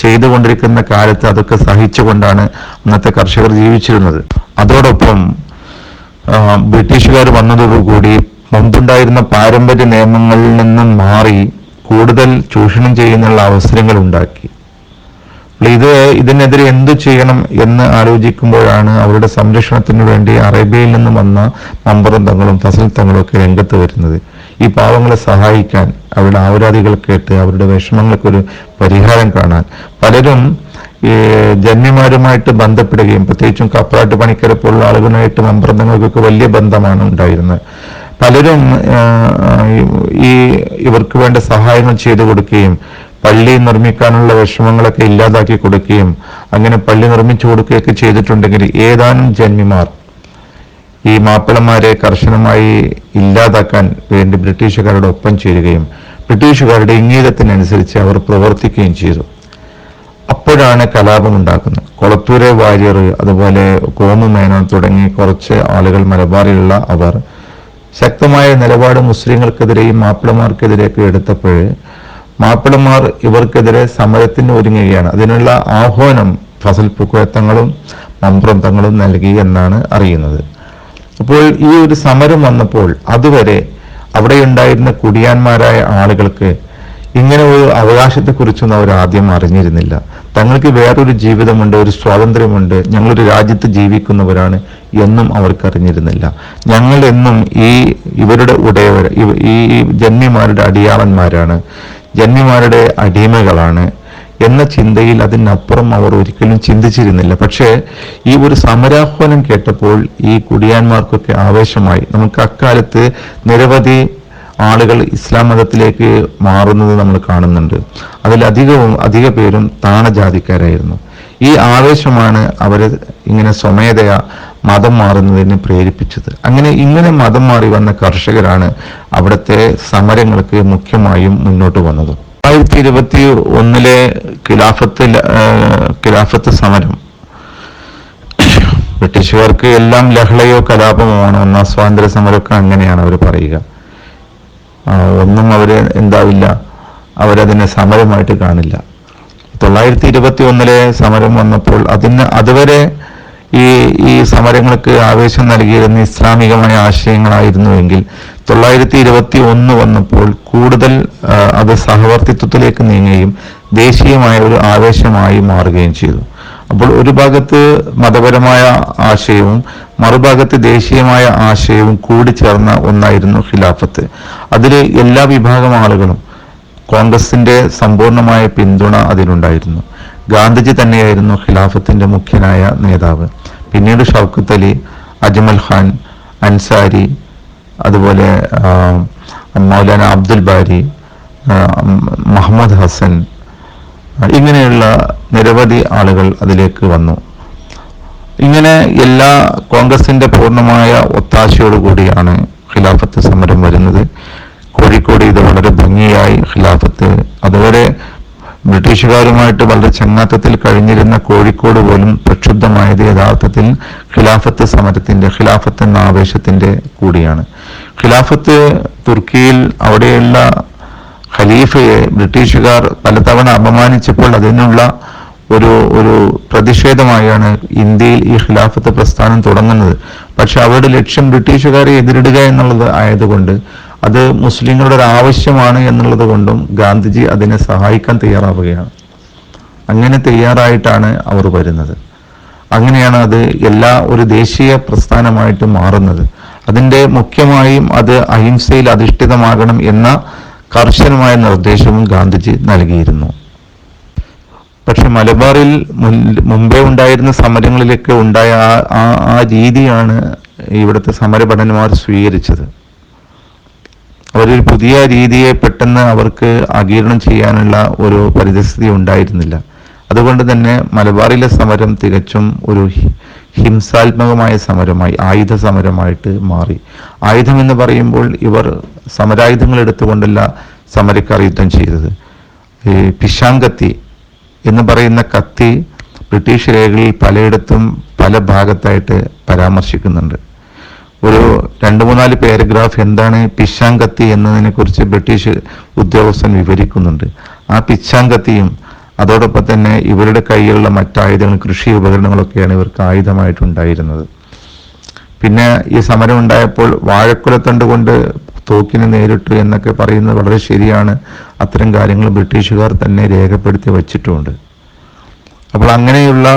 ചെയ്തുകൊണ്ടിരിക്കുന്ന കാലത്ത് അതൊക്കെ സഹിച്ചുകൊണ്ടാണ് അന്നത്തെ കർഷകർ ജീവിച്ചിരുന്നത്. അതോടൊപ്പം ബ്രിട്ടീഷുകാർ വന്നതോടുകൂടി മുമ്പുണ്ടായിരുന്ന പാരമ്പര്യ നിയമങ്ങളിൽ നിന്നും മാറി കൂടുതൽ ചൂഷണം ചെയ്യുന്നുള്ള അവസരങ്ങൾ ഉണ്ടാക്കി. ഇതിനെതിരെ എന്തു ചെയ്യണം എന്ന് ആലോചിക്കുമ്പോഴാണ് അവരുടെ സംരക്ഷണത്തിന് വേണ്ടി അറേബ്യയിൽ നിന്നും വന്ന മമ്പറന്തങ്ങളും ഫസൽ തങ്ങളും ഒക്കെ രംഗത്ത് വരുന്നത്. ഈ പാവങ്ങളെ സഹായിക്കാൻ, അവരുടെ ആവരാതികൾ കേട്ട് അവരുടെ വിഷമങ്ങൾക്കൊരു പരിഹാരം കാണാൻ പലരും ഈ ജന്മിമാരുമായിട്ട് ബന്ധപ്പെടുകയും, പ്രത്യേകിച്ചും കപ്പറാട്ട് പണിക്കരെ പോലുള്ള ആളുകളുമായിട്ട് മമ്പറന്തങ്ങൾക്കൊക്കെ വലിയ ബന്ധമാണ് ഉണ്ടായിരുന്നത്. പലരും ഇവർക്ക് വേണ്ട സഹായങ്ങൾ ചെയ്തു കൊടുക്കുകയും പള്ളി നിർമ്മിക്കാനുള്ള വിഷമങ്ങളൊക്കെ ഇല്ലാതാക്കി കൊടുക്കുകയും അങ്ങനെ പള്ളി നിർമ്മിച്ചു കൊടുക്കുകയൊക്കെ ചെയ്തിട്ടുണ്ടെങ്കിൽ ഏതാനും ജന്മിമാർ ഈ മാപ്പിളമാരെ കർശനമായി ഇല്ലാതാക്കാൻ വേണ്ടി ബ്രിട്ടീഷുകാരുടെ ഒപ്പം ചേരുകയും ബ്രിട്ടീഷുകാരുടെ ഇംഗീതത്തിനനുസരിച്ച് അവർ പ്രവർത്തിക്കുകയും ചെയ്തു. അപ്പോഴാണ് കലാപം ഉണ്ടാക്കുന്നത്. കൊളത്തൂരെ വാര്യർ, അതുപോലെ കോമു മേനോൻ തുടങ്ങി കുറച്ച് ആളുകൾ മലബാറിലുള്ള അവർ ശക്തമായ നിലപാട് മുസ്ലിങ്ങൾക്കെതിരെയും മാപ്പിളമാർക്കെതിരെയൊക്കെ എടുത്തപ്പോൾ മാപ്പിളമാർ ഇവർക്കെതിരെ സമരത്തിന് ഒരുങ്ങുകയാണ്. അതിനുള്ള ആഹ്വാനം ഫസൽ പൂക്കോയത്തങ്ങളും മമ്പ്രന്തങ്ങളും നൽകി എന്നാണ് അറിയുന്നത്. അപ്പോൾ ഈ ഒരു സമരം വന്നപ്പോൾ അതുവരെ അവിടെ ഉണ്ടായിരുന്ന കുടിയാന്മാരായ ആളുകൾക്ക് ഇങ്ങനെ ഒരു അവകാശത്തെക്കുറിച്ചൊന്നും അവർ ആദ്യം അറിഞ്ഞിരുന്നില്ല. തങ്ങൾക്ക് വേറൊരു ജീവിതമുണ്ട്, ഒരു സ്വാതന്ത്ര്യമുണ്ട്, ഞങ്ങളൊരു രാജ്യത്ത് ജീവിക്കുന്നവരാണ് എന്നും അവർക്ക് അറിഞ്ഞിരുന്നില്ല. ഞങ്ങൾ എന്നും ഇവരുടെ ഉടയവർ, ഈ ജന്മിമാരുടെ അടിയാളന്മാരാണ്, ജന്മിമാരുടെ അടിമകളാണ് എന്ന ചിന്തയിൽ അതിനപ്പുറം അവർ ഒരിക്കലും ചിന്തിച്ചിരുന്നില്ല. പക്ഷേ ഈ ഒരു സമരാഹ്വാനം കേട്ടപ്പോൾ ഈ കുടിയാന്മാർക്കൊക്കെ ആവേശമായി. നമുക്ക് അക്കാലത്ത് നിരവധി ആളുകൾ ഇസ്ലാം മതത്തിലേക്ക് മാറുന്നത് നമ്മൾ കാണുന്നുണ്ട്. അധിക പേരും താണജാതിക്കാരായിരുന്നു. ഈ ആവേശമാണ് അവരെ ഇങ്ങനെ സ്വമേധയാ മതം മാറുന്നതിന് പ്രേരിപ്പിച്ചത്. ഇങ്ങനെ മതം മാറി വന്ന കർഷകരാണ് അവിടുത്തെ സമരങ്ങൾക്ക് മുഖ്യമായും മുന്നോട്ട് വന്നത്. 1921 ഖിലാഫത്ത് സമരം ബ്രിട്ടീഷുകാർക്ക് എല്ലാം ലഹളയോ കലാപമോ ആണ്. ഒന്നാം സ്വാതന്ത്ര്യ സമരമൊക്കെ അങ്ങനെയാണ് അവർ പറയുക. ഒന്നും അവര് എന്താവില്ല, അവരതിനെ സമരമായിട്ട് കാണില്ല. 1921 സമരം വന്നപ്പോൾ അതുവരെ ഈ സമരങ്ങൾക്ക് ആവേശം നൽകിയിരുന്ന ഇസ്ലാമികമായ ആശയങ്ങളായിരുന്നുവെങ്കിൽ 1921 വന്നപ്പോൾ കൂടുതൽ അത് സഹവർത്തിത്വത്തിലേക്ക് നീങ്ങുകയും ദേശീയമായ ഒരു ആവേശമായി മാറുകയും ചെയ്തു. അപ്പോൾ ഒരു ഭാഗത്ത് മതപരമായ ആശയവും മറുഭാഗത്ത് ദേശീയമായ ആശയവും കൂടിച്ചേർന്ന ഒന്നായിരുന്നു ഖിലാഫത്ത്. അതിൽ എല്ലാ വിഭാഗം ആളുകളും, കോൺഗ്രസിന്റെ സമ്പൂർണമായ പിന്തുണ അതിനുണ്ടായിരുന്നു. ഗാന്ധിജി തന്നെയായിരുന്നു ഖിലാഫത്തിന്റെ മുഖ്യനായ നേതാവ്. പിന്നീട് ഷൗക്കത്ത് അലി, അജ്മൽ ഖാൻ, അൻസാരി, അതുപോലെ മൗലാന അബ്ദുൽ ബാരി, മുഹമ്മദ് ഹസൻ, ഇങ്ങനെയുള്ള നിരവധി ആളുകൾ അതിലേക്ക് വന്നു. ഇങ്ങനെ എല്ലാ കോൺഗ്രസിന്റെ പൂർണ്ണമായ ഒത്താശയോടുകൂടിയാണ് ഖിലാഫത്ത് സമരം വരുന്നത്. കോഴിക്കോട് ഇത് വളരെ ഭംഗിയായി ഖിലാഫത്ത്, അതുവരെ ബ്രിട്ടീഷുകാരുമായിട്ട് വളരെ ചങ്ങാത്തത്തിൽ കഴിഞ്ഞിരുന്ന കോഴിക്കോട് പോലും പ്രക്ഷുബ്ധമായത് യഥാർത്ഥത്തിൽ ഖിലാഫത്ത് സമരത്തിന്റെ, ഖിലാഫത്ത് എന്ന ആവേശത്തിന്റെ കൂടിയാണ്. ഖിലാഫത്ത് തുർക്കിയിൽ അവിടെയുള്ള ഖലീഫയെ ബ്രിട്ടീഷുകാർ പലതവണ അപമാനിച്ചപ്പോൾ അതിനുള്ള ഒരു ഒരു പ്രതിഷേധമായാണ് ഇന്ത്യയിൽ ഈ ഖിലാഫത്ത് പ്രസ്ഥാനം തുടങ്ങുന്നത്. പക്ഷെ അവരുടെ ലക്ഷ്യം ബ്രിട്ടീഷുകാരെ എതിരിടുക എന്നുള്ളത് ആയതുകൊണ്ട്, അത് മുസ്ലിങ്ങളുടെ ഒരു ആവശ്യമാണ് എന്നുള്ളത് കൊണ്ടും ഗാന്ധിജി അതിനെ സഹായിക്കാൻ തയ്യാറാവുകയാണ്. അങ്ങനെ തയ്യാറായിട്ടാണ് അവർ വരുന്നത്. അങ്ങനെയാണ് അത് ഒരു ദേശീയ പ്രസ്ഥാനമായിട്ട് മാറുന്നത്. അതിൻ്റെ മുഖ്യമായും അത് അഹിംസയിൽ അധിഷ്ഠിതമാകണം എന്ന കർശനമായ നിർദ്ദേശവും ഗാന്ധിജി നൽകിയിരുന്നു. പക്ഷെ മലബാറിൽ മുമ്പേ ഉണ്ടായിരുന്ന സമരങ്ങളിലൊക്കെ ഉണ്ടായ ആ രീതിയാണ് ഇവിടുത്തെ സമരഭടന്മാർ സ്വീകരിച്ചത്. അവരൊരു പുതിയ രീതിയെ പെട്ടെന്ന് അവർക്ക് ആഗിരണം ചെയ്യാനുള്ള ഒരു പരിതസ്ഥിതി ഉണ്ടായിരുന്നില്ല. അതുകൊണ്ട് തന്നെ മലബാറിലെ സമരം തികച്ചും ഒരു ഹിംസാത്മകമായ സമരമായി, ആയുധ സമരമായിട്ട് മാറി. ആയുധം എന്ന് പറയുമ്പോൾ ഇവർ സമരായുധങ്ങൾ എടുത്തുകൊണ്ടല്ല സമരക്കാർ യുദ്ധം ചെയ്തത്. പിശാങ്കത്തി എന്ന് പറയുന്ന കത്തി ബ്രിട്ടീഷ് രേഖകളിൽ പലയിടത്തും പല ഭാഗത്തായിട്ട് പരാമർശിക്കുന്നുണ്ട്. ഒരു 2-3-4 പാരഗ്രാഫ് എന്താണ് പിശാങ്കത്തി എന്നതിനെ കുറിച്ച് ബ്രിട്ടീഷ് ഉദ്യോഗസ്ഥൻ വിവരിക്കുന്നുണ്ട്. ആ പിശാങ്കത്തിയും അതോടൊപ്പം തന്നെ ഇവരുടെ കയ്യിലുള്ള മറ്റായുധങ്ങൾ, കൃഷി ഉപകരണങ്ങളൊക്കെയാണ് ഇവർക്ക് ആയുധമായിട്ടുണ്ടായിരുന്നത്. പിന്നെ ഈ സമരം ഉണ്ടായപ്പോൾ വാഴക്കുലത്തണ്ട് കൊണ്ട് തോക്കിന് നേരിട്ടു എന്നൊക്കെ പറയുന്നത് വളരെ ശരിയാണ്. അത്തരം കാര്യങ്ങൾ ബ്രിട്ടീഷുകാർ തന്നെ രേഖപ്പെടുത്തി വച്ചിട്ടുമുണ്ട്. അപ്പോൾ അങ്ങനെയുള്ള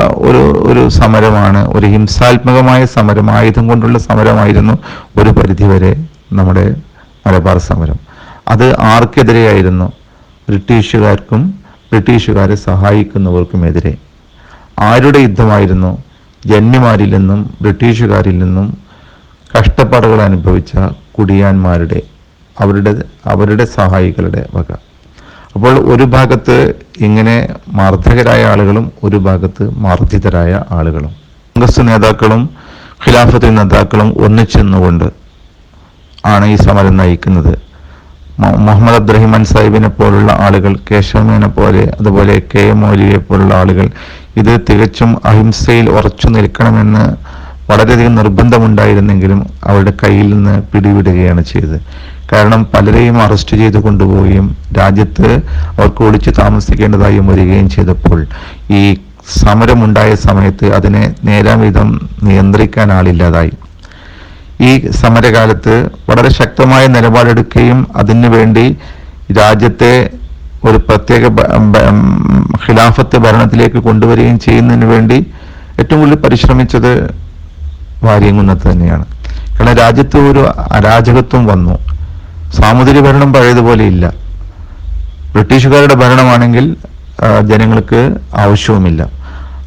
ഒരു സമരമാണ്, ഒരു ഹിംസാത്മകമായ സമരം, ആയുധം കൊണ്ടുള്ള സമരമായിരുന്നു ഒരു പരിധിവരെ നമ്മുടെ മലബാർ സമരം. അത് ആർക്കെതിരെയായിരുന്നു? ബ്രിട്ടീഷുകാർക്കും ബ്രിട്ടീഷുകാരെ സഹായിക്കുന്നവർക്കുമെതിരെ. ആരുടെ യുദ്ധമായിരുന്നു? ജന്മിമാരിൽ നിന്നും ബ്രിട്ടീഷുകാരിൽ നിന്നും കഷ്ടപ്പാടുകൾ അനുഭവിച്ച കുടിയാന്മാരുടെ, അവരുടെ സഹായികളുടെ വക. അപ്പോൾ ഒരു ഭാഗത്ത് ഇങ്ങനെ മർദ്ദകരായ ആളുകളും ഒരു ഭാഗത്ത് മർദ്ദിതരായ ആളുകളും. കോൺഗ്രസ് നേതാക്കളും ഖിലാഫത്ത് നേതാക്കളും ഒന്നിച്ചെന്നുകൊണ്ട് ആണ് ഈ സമരം നയിക്കുന്നത്. മുഹമ്മദ് അബ്ദുറഹിമാൻ സാഹിബിനെ പോലുള്ള ആളുകൾ, കേശവമേനെ പോലെ, അതുപോലെ KM മൗലവിയെ പോലുള്ള ആളുകൾ ഇത് തികച്ചും അഹിംസയിൽ ഉറച്ചു നിൽക്കണമെന്ന് വളരെയധികം നിർബന്ധമുണ്ടായിരുന്നെങ്കിലും അവരുടെ കയ്യിൽ നിന്ന് പിടിവിടുകയാണ് ചെയ്തത്. കാരണം പലരെയും അറസ്റ്റ് ചെയ്ത് കൊണ്ടുപോവുകയും രാജ്യത്ത് അവർക്ക് ഒളിച്ചു താമസിക്കേണ്ടതായി വരികയും ചെയ്തപ്പോൾ ഈ സമരമുണ്ടായ സമയത്ത് അതിനെ നേരാംവിധം നിയന്ത്രിക്കാൻ ആളില്ലാതായി. ഈ സമരകാലത്ത് വളരെ ശക്തമായ നിലപാടെടുക്കുകയും അതിനുവേണ്ടി രാജ്യത്തെ ഒരു പ്രത്യേക ഖിലാഫത്ത് ഭരണത്തിലേക്ക് കൊണ്ടുവരികയും ചെയ്യുന്നതിന് വേണ്ടി ഏറ്റവും കൂടുതൽ പരിശ്രമിച്ചത് വാര്യംകുന്നത്ത് തന്നെയാണ്. കാരണം രാജ്യത്ത് ഒരു അരാജകത്വം വന്നു. സാമൂതിരി ഭരണം പഴയതുപോലെ ഇല്ല. ബ്രിട്ടീഷുകാരുടെ ഭരണമാണെങ്കിൽ ജനങ്ങൾക്ക് ആവശ്യവുമില്ല.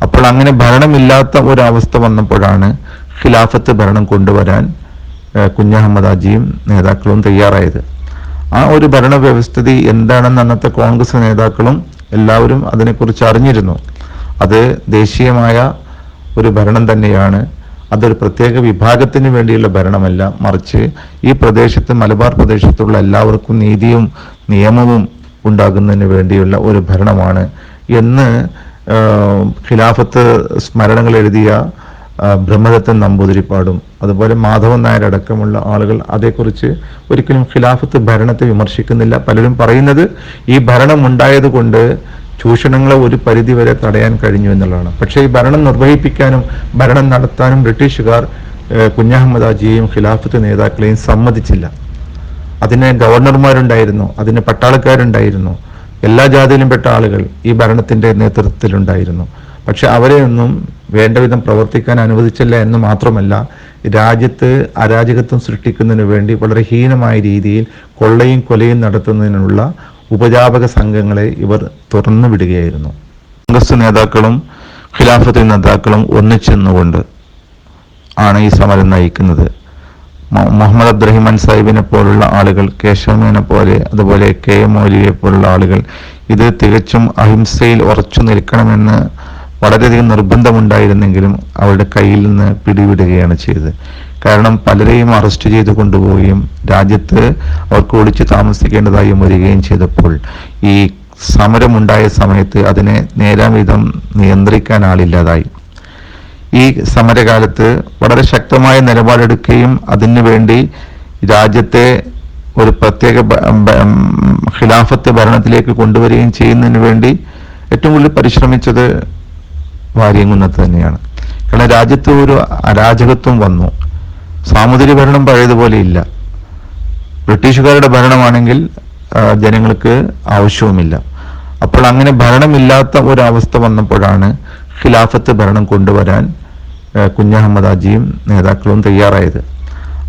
അപ്പോൾ അങ്ങനെ ഭരണമില്ലാത്ത ഒരവസ്ഥ വന്നപ്പോഴാണ് ഖിലാഫത്ത് ഭരണം കൊണ്ടുവരാൻ കുഞ്ഞഹമ്മദ് ഹാജിയും നേതാക്കളും തയ്യാറായത്. ആ ഒരു ഭരണ വ്യവസ്ഥിതി എന്താണെന്ന് അന്നത്തെ കോൺഗ്രസ് നേതാക്കളും എല്ലാവരും അതിനെക്കുറിച്ച് അറിഞ്ഞിരുന്നു. അത് ദേശീയമായ ഒരു ഭരണം തന്നെയാണ്. അതൊരു പ്രത്യേക വിഭാഗത്തിന് വേണ്ടിയുള്ള ഭരണമല്ല, മറിച്ച് ഈ പ്രദേശത്ത്, മലബാർ പ്രദേശത്തുള്ള എല്ലാവർക്കും നീതിയും നിയമവും ഉണ്ടാകുന്നതിന് വേണ്ടിയുള്ള ഒരു ഭരണമാണ് എന്ന് ഖിലാഫത്ത് സ്മരണകൾ എഴുതിയ ബ്രഹ്മദത്തൻ നമ്പൂതിരിപ്പാടും അതുപോലെ മാധവൻ നായർ അടക്കമുള്ള ആളുകൾ അതേക്കുറിച്ച് ഒരിക്കലും ഖിലാഫത്ത് ഭരണത്തെ വിമർശിക്കുന്നില്ല. പലരും പറയുന്നത് ഈ ഭരണം ഉണ്ടായത് കൊണ്ട് ചൂഷണങ്ങളെ ഒരു പരിധിവരെ തടയാൻ കഴിഞ്ഞു എന്നുള്ളതാണ്. പക്ഷേ ഈ ഭരണം നിർവഹിപ്പിക്കാനും ഭരണം നടത്താനും ബ്രിട്ടീഷുകാർ കുഞ്ഞഹമ്മദ് ഹാജിയെയും ഖിലാഫത്ത് നേതാക്കളെയും സമ്മതിച്ചില്ല. അതിന് ഗവർണർമാരുണ്ടായിരുന്നു, അതിന് പട്ടാളക്കാരുണ്ടായിരുന്നു, എല്ലാ ജാതിയിലും പെട്ട ആളുകൾ ഈ ഭരണത്തിന്റെ നേതൃത്വത്തിലുണ്ടായിരുന്നു. പക്ഷെ അവരെയൊന്നും വേണ്ടവിധം പ്രവർത്തിക്കാൻ അനുവദിച്ചില്ല എന്ന് മാത്രമല്ല, രാജ്യത്ത് അരാജകത്വം സൃഷ്ടിക്കുന്നതിന് വേണ്ടി വളരെ ഹീനമായ രീതിയിൽ കൊള്ളയും കൊലയും നടത്തുന്നതിനുള്ള ഉപജാപക സംഘങ്ങളെ ഇവർ തുറന്നു വിടുകയായിരുന്നു. കോൺഗ്രസ് നേതാക്കളും ഖിലാഫത്ത് നേതാക്കളും ഒന്നിച്ചെന്നുകൊണ്ട് ആണ് ഈ സമരം നയിക്കുന്നത്. മുഹമ്മദ് അബ്ദുറഹിമാൻ സാഹിബിനെ പോലുള്ള ആളുകൾ, കേശവമേനെ പോലെ, അതുപോലെ KM മൗലവിയെ പോലുള്ള ആളുകൾ ഇത് തികച്ചും അഹിംസയിൽ ഉറച്ചു നിൽക്കണമെന്ന് വളരെയധികം നിർബന്ധമുണ്ടായിരുന്നെങ്കിലും അവരുടെ കയ്യിൽ നിന്ന് പിടിവിടുകയാണ് ചെയ്തത്. കാരണം പലരെയും അറസ്റ്റ് ചെയ്ത് കൊണ്ടുപോവുകയും രാജ്യത്ത് അവർക്ക് ഒളിച്ചു താമസിക്കേണ്ടതായി വരികയും ചെയ്തപ്പോൾ ഈ സമരമുണ്ടായ സമയത്ത് അതിനെ നേരാംവിധം നിയന്ത്രിക്കാൻ ആളില്ലാതായി. ഈ സമരകാലത്ത് വളരെ ശക്തമായ നിലപാടെടുക്കുകയും അതിനുവേണ്ടി രാജ്യത്തെ ഒരു പ്രത്യേക ഖിലാഫത്ത് ഭരണത്തിലേക്ക് കൊണ്ടുവരികയും ചെയ്യുന്നതിന് വേണ്ടി ഏറ്റവും കൂടുതൽ പരിശ്രമിച്ചത് വാര്യംകുന്നത്ത് തന്നെയാണ്. കാരണം രാജ്യത്ത് ഒരു അരാജകത്വം വന്നു. സാമൂതിരി ഭരണം പഴയതുപോലെ ഇല്ല. ബ്രിട്ടീഷുകാരുടെ ഭരണമാണെങ്കിൽ ജനങ്ങൾക്ക് ആവശ്യവുമില്ല. അപ്പോൾ അങ്ങനെ ഭരണമില്ലാത്ത ഒരവസ്ഥ വന്നപ്പോഴാണ് ഖിലാഫത്ത് ഭരണം കൊണ്ടുവരാൻ കുഞ്ഞഹമ്മദ് ഹാജിയും നേതാക്കളും തയ്യാറായത്.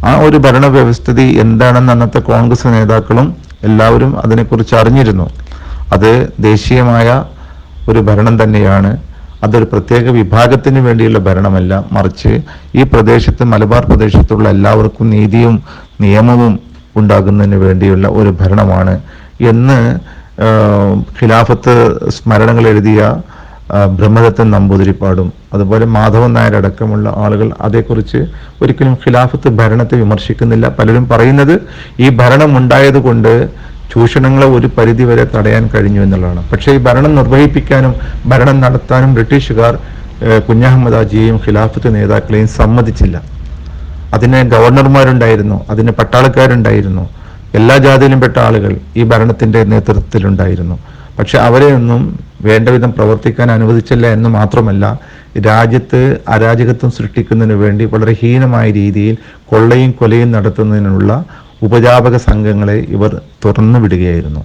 ആ ഒരു ഭരണ വ്യവസ്ഥിതി എന്താണെന്ന് അന്നത്തെ കോൺഗ്രസ് നേതാക്കളും എല്ലാവരും അതിനെക്കുറിച്ച് അറിഞ്ഞിരുന്നു. അത് ദേശീയമായ ഒരു ഭരണം തന്നെയാണ്. അതൊരു പ്രത്യേക വിഭാഗത്തിന് വേണ്ടിയുള്ള ഭരണമല്ല, മറിച്ച് ഈ പ്രദേശത്ത്, മലബാർ പ്രദേശത്തുള്ള എല്ലാവർക്കും നീതിയും നിയമവും ഉണ്ടാകുന്നതിന് വേണ്ടിയുള്ള ഒരു ഭരണമാണ് എന്ന് ഖിലാഫത്ത് സ്മരണകൾ എഴുതിയ ബ്രഹ്മദത്തൻ നമ്പൂതിരിപ്പാടും അതുപോലെ മാധവൻ നായർ അടക്കമുള്ള ആളുകൾ അതേക്കുറിച്ച് ഒരിക്കലും ഖിലാഫത്ത് ഭരണത്തെ വിമർശിക്കുന്നില്ല. പലരും പറയുന്നത് ഈ ഭരണം ഉണ്ടായത് കൊണ്ട് ചൂഷണങ്ങളെ ഒരു പരിധി വരെ തടയാൻ കഴിഞ്ഞു എന്നുള്ളതാണ്. പക്ഷേ ഈ ഭരണം നിർവഹിപ്പിക്കാനും ഭരണം നടത്താനും ബ്രിട്ടീഷുകാർ കുഞ്ഞഹമ്മദ് ഹാജിയെയും ഖിലാഫത്ത് നേതാക്കളെയും സമ്മതിച്ചില്ല. അതിന് ഗവർണർമാരുണ്ടായിരുന്നു, അതിന് പട്ടാളക്കാരുണ്ടായിരുന്നു, എല്ലാ ജാതിയിലും പെട്ട ആളുകൾ ഈ ഭരണത്തിന്റെ നേതൃത്വത്തിലുണ്ടായിരുന്നു. പക്ഷെ അവരെയൊന്നും വേണ്ടവിധം പ്രവർത്തിക്കാൻ അനുവദിച്ചില്ല എന്ന് മാത്രമല്ല, രാജ്യത്ത് അരാജകത്വം സൃഷ്ടിക്കുന്നതിന് വേണ്ടി വളരെ ഹീനമായ രീതിയിൽ കൊള്ളയും കൊലയും നടത്തുന്നതിനുള്ള ഉപജാപക സംഘങ്ങളെ ഇവർ തുറന്നു വിടുകയായിരുന്നു.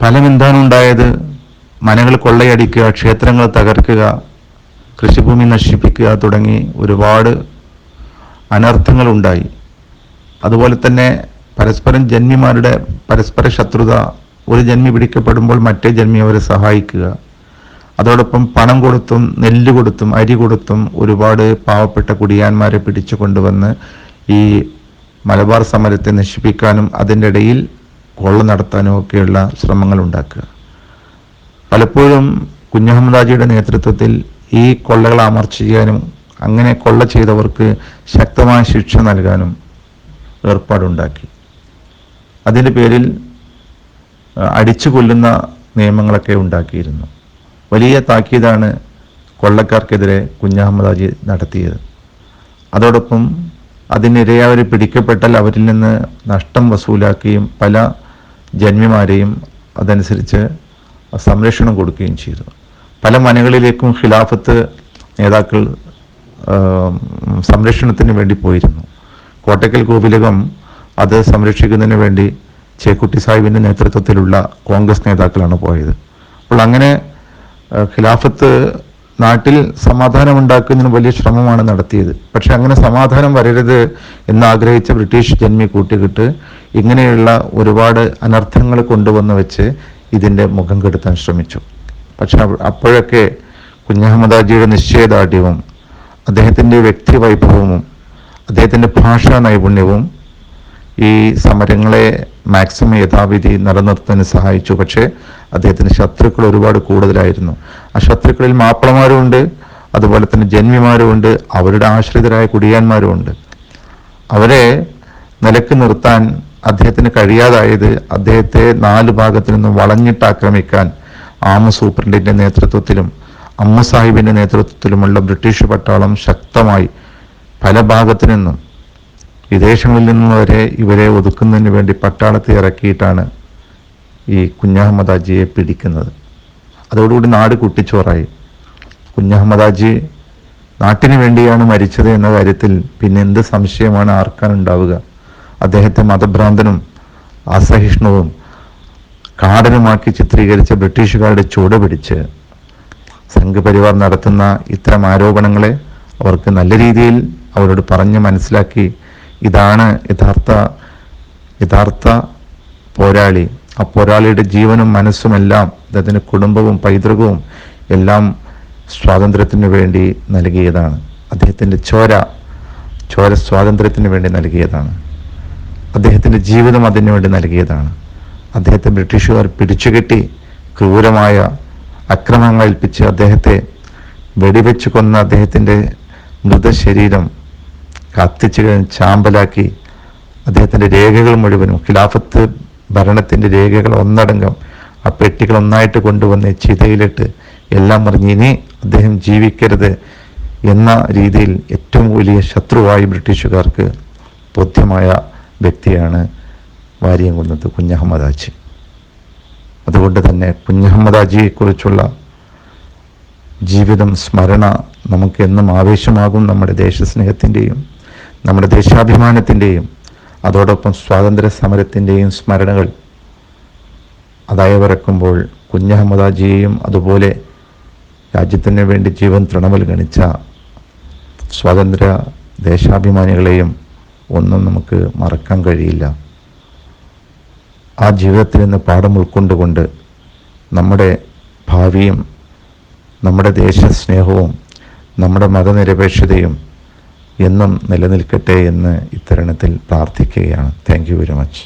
ഫലം എന്താണ് ഉണ്ടായത്? മനകൾ കൊള്ളയടിക്കുക, ക്ഷേത്രങ്ങൾ തകർക്കുക, കൃഷിഭൂമി നശിപ്പിക്കുക തുടങ്ങി ഒരുപാട് അനർത്ഥങ്ങൾ ഉണ്ടായി. അതുപോലെ തന്നെ പരസ്പരം ജന്മിമാരുടെ പരസ്പര ശത്രുത, ഒരു ജന്മി പിടിക്കപ്പെടുമ്പോൾ മറ്റേ ജന്മി അവരെ സഹായിക്കുക, അതോടൊപ്പം പണം കൊടുത്തും നെല്ല് കൊടുത്തും അരി കൊടുത്തും ഒരുപാട് പാവപ്പെട്ട കുടിയാന്മാരെ പിടിച്ചു കൊണ്ടുവന്ന് ഈ മലബാർ സമരത്തെ നശിപ്പിക്കാനും അതിൻ്റെ ഇടയിൽ കൊള്ള നടത്താനും ഒക്കെയുള്ള ശ്രമങ്ങൾ ഉണ്ടാക്കുക. പലപ്പോഴും കുഞ്ഞഹമ്മദ് ഹാജിയുടെ നേതൃത്വത്തിൽ ഈ കൊള്ളകൾ അമർച്ച ചെയ്യാനും അങ്ങനെ കൊള്ള ചെയ്തവർക്ക് ശക്തമായ ശിക്ഷ നൽകാനും ഏർപ്പാടുണ്ടാക്കി. അതിൻ്റെ പേരിൽ അടിച്ചു കൊല്ലുന്ന നിയമങ്ങളൊക്കെ ഉണ്ടാക്കിയിരുന്നു. വലിയ താക്കീതാണ് കൊള്ളക്കാർക്കെതിരെ കുഞ്ഞഹമ്മദ് ഹാജി നടത്തിയത്. അതോടൊപ്പം അതിനിരയായവർ പിടിക്കപ്പെട്ടാൽ അവരിൽ നിന്ന് നഷ്ടം വസൂലാക്കുകയും പല ജന്മിമാരെയും അതനുസരിച്ച് സംരക്ഷണം കൊടുക്കുകയും ചെയ്തു. പല മനകളിലേക്കും ഖിലാഫത്ത് നേതാക്കൾ സംരക്ഷണത്തിന് വേണ്ടി പോയിരുന്നു. കോട്ടക്കൽ കോവിലകം അത് സംരക്ഷിക്കുന്നതിന് വേണ്ടി ചേക്കുട്ടി സാഹിബിൻ്റെ നേതൃത്വത്തിലുള്ള കോൺഗ്രസ് നേതാക്കളാണ് പോയത്. അപ്പോൾ അങ്ങനെ ഖിലാഫത്ത് നാട്ടിൽ സമാധാനം ഉണ്ടാക്കുന്നതിന് വലിയ ശ്രമമാണ് നടത്തിയത്. പക്ഷെ അങ്ങനെ സമാധാനം വരരുത് എന്നാഗ്രഹിച്ച ബ്രിട്ടീഷ് ജന്മി കൂട്ടുകെട്ട് ഇങ്ങനെയുള്ള ഒരുപാട് അനർത്ഥങ്ങൾ കൊണ്ടുവന്ന് വെച്ച് ഇതിൻ്റെ മുഖം കെടുത്താൻ ശ്രമിച്ചു. പക്ഷെ അപ്പോഴൊക്കെ കുഞ്ഞഹമ്മദ് ഹാജിയുടെ നിശ്ചയദാർഢ്യവും അദ്ദേഹത്തിൻ്റെ വ്യക്തിവൈഭവവും അദ്ദേഹത്തിൻ്റെ ഭാഷാ നൈപുണ്യവും ഈ സമരങ്ങളെ മാക്സിമം യഥാവിധി നിലനിർത്താൻ സഹായിച്ചു. പക്ഷേ അദ്ദേഹത്തിന് ശത്രുക്കൾ ഒരുപാട് കൂടുതലായിരുന്നു. ആ ശത്രുക്കളിൽ മാപ്പിളമാരുമുണ്ട്, അതുപോലെ തന്നെ ജന്മിമാരുമുണ്ട്, അവരുടെ ആശ്രിതരായ കുടിയാന്മാരുമുണ്ട്. അവരെ നിലക്ക് നിർത്താൻ അദ്ദേഹത്തിന് കഴിയാതായത് അദ്ദേഹത്തെ 4 ഭാഗത്തു നിന്നും വളഞ്ഞിട്ട് ആക്രമിക്കാൻ ആമ സൂപ്രണ്ടിന്റെ നേതൃത്വത്തിലും അമ്മ സാഹിബിന്റെ നേതൃത്വത്തിലുമുള്ള ബ്രിട്ടീഷ് പട്ടാളം ശക്തമായി പല ഭാഗത്തു നിന്നും വിദേശങ്ങളിൽ നിന്നും വരെ ഇവരെ ഒതുക്കുന്നതിന് വേണ്ടി പട്ടാളത്തെ ഇറക്കിയിട്ടാണ് ഈ കുഞ്ഞഹമ്മദ് ഹാജിയെ പിടിക്കുന്നത്. അതോടുകൂടി നാട് കുട്ടിച്ചോറായി. കുഞ്ഞഹമ്മദ് ഹാജി നാട്ടിന് വേണ്ടിയാണ് മരിച്ചത് എന്ന കാര്യത്തിൽ പിന്നെ എന്ത് സംശയമാണ് ആർക്കാനുണ്ടാവുക? അദ്ദേഹത്തെ മതഭ്രാന്തനും അസഹിഷ്ണുവും കാടനുമാക്കി ചിത്രീകരിച്ച ബ്രിട്ടീഷുകാരുടെ ചുവട് പിടിച്ച് സംഘപരിവാർ നടത്തുന്ന ഇത്തരം ആരോപണങ്ങളെ അവർക്ക് നല്ല രീതിയിൽ അവരോട് പറഞ്ഞ് മനസ്സിലാക്കി ഇതാണ് യഥാർത്ഥ പോരാളി. ആ പോരാളിയുടെ ജീവനും മനസ്സുമെല്ലാം അദ്ദേഹത്തിൻ്റെ കുടുംബവും പൈതൃകവും എല്ലാം സ്വാതന്ത്ര്യത്തിന് വേണ്ടി നൽകിയതാണ്. അദ്ദേഹത്തിൻ്റെ ചോര സ്വാതന്ത്ര്യത്തിന് വേണ്ടി നൽകിയതാണ്. അദ്ദേഹത്തിൻ്റെ ജീവിതം അതിനു വേണ്ടി നൽകിയതാണ്. അദ്ദേഹത്തെ ബ്രിട്ടീഷുകാർ പിടിച്ചുകെട്ടി ക്രൂരമായ അക്രമങ്ങൾ ഏൽപ്പിച്ച് അദ്ദേഹത്തെ വെടിവെച്ച് കൊന്ന അദ്ദേഹത്തിൻ്റെ മൃതശരീരം കത്തിച്ച് ചാമ്പലാക്കി അദ്ദേഹത്തിൻ്റെ രേഖകൾ മുഴുവനും ഖിലാഫത്ത് ഭരണത്തിൻ്റെ രേഖകൾ ഒന്നടങ്കം ആ പെട്ടികൾ ഒന്നായിട്ട് കൊണ്ടുവന്ന് ചിതയിലിട്ട് എല്ലാം പറഞ്ഞ് ഇനി അദ്ദേഹം ജീവിക്കരുത് എന്ന രീതിയിൽ ഏറ്റവും വലിയ ശത്രുവായി ബ്രിട്ടീഷുകാർക്ക് ബോധ്യമായ വ്യക്തിയാണ് വാര്യംകുന്നത്ത് കുഞ്ഞഹമ്മദ് ഹാജി. അതുകൊണ്ട് തന്നെ കുഞ്ഞഹമ്മദാജിയെക്കുറിച്ചുള്ള ജീവിതം, സ്മരണ നമുക്കെന്നും ആവേശമാകും. നമ്മുടെ ദേശസ്നേഹത്തിൻ്റെയും നമ്മുടെ ദേശാഭിമാനത്തിൻ്റെയും അതോടൊപ്പം സ്വാതന്ത്ര്യ സമരത്തിൻ്റെയും സ്മരണകൾ അതായവരക്കുമ്പോൾ കുഞ്ഞഹമ്മദാജിയെയും അതുപോലെ രാജ്യത്തിന് വേണ്ടി ജീവൻ തൃണമൽ ഗണിച്ച സ്വാതന്ത്ര്യ ദേശാഭിമാനികളെയും ഒന്നും നമുക്ക് മറക്കാൻ കഴിയില്ല. ആ ജീവിതത്തിൽ നിന്ന് പാഠം ഉൾക്കൊണ്ടുകൊണ്ട് നമ്മുടെ ഭാവിയും നമ്മുടെ ദേശസ്നേഹവും നമ്മുടെ മതനിരപേക്ഷതയും എന്നും നിലനിൽക്കട്ടെ എന്ന് ഇത്തരുണത്തിൽ പ്രാർത്ഥിക്കുകയാണ്. Thank you very much.